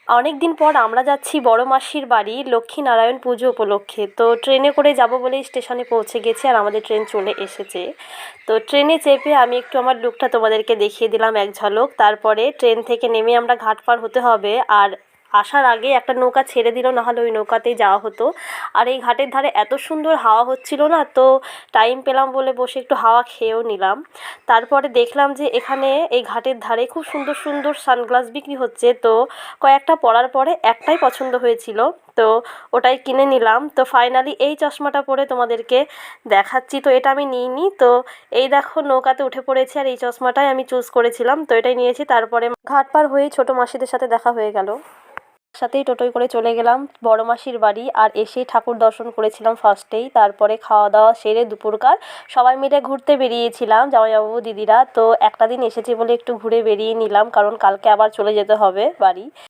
অনেক দিন পর আমরা যাচ্ছি বড় মাসির বাড়ি লক্ষ্মীনারায়ণ পুজো উপলক্ষে। তো ট্রেনে করে যাব বলেই স্টেশনে পৌঁছে গেছি আর আমাদের ট্রেন চলে এসেছে। তো ট্রেনে চেপে আমি একটু আমার লুকটা তোমাদেরকে দেখিয়ে দিলাম এক ঝলক। তারপরে ট্রেন থেকে নেমে আমরা ঘাট পার হতে হবে, আর আসার আগে একটা নৌকা ছেড়ে দিল, নাহলে ওই নৌকাতেই যাওয়া হতো। আর এই ঘাটের ধারে এত সুন্দর হাওয়া হচ্ছিল না, তো টাইম পেলাম বলে বসে একটু হাওয়া খেয়েও নিলাম। তারপরে দেখলাম যে এখানে এই ঘাটের ধারে খুব সুন্দর সুন্দর সানগ্লাস বিক্রি হচ্ছে। তো কয়েকটা পরার পরে একটাই পছন্দ হয়েছিল, তো ওটাই কিনে নিলাম। তো ফাইনালি এই চশমাটা পরে তোমাদেরকে দেখাচ্ছি। তো এটা আমি নিইনি, তো এই দেখো নৌকাতে উঠে পড়েছি আর এই চশমাটাই আমি চুজ করেছিলাম, তো এটাই নিয়েছি। তারপরে ঘাট পার হয়েই ছোটো মাসিদের সাথে দেখা হয়ে গেল, সাথেই টোটোয় করে চলে গেলাম বড় মাসির বাড়ি। আর এসেই ঠাকুর দর্শন করেছিলাম ফার্স্টেই, তারপরে খাওয়া দাওয়া সেরে দুপুরকার সবাই মিলে ঘুরতে বেরিয়েছিলাম জামাইবাবু দিদিরা। তো একটা দিন এসেছি বলে একটু ঘুরে বেরিয়ে নিলাম, কারণ কালকে আবার চলে যেতে হবে বাড়ি।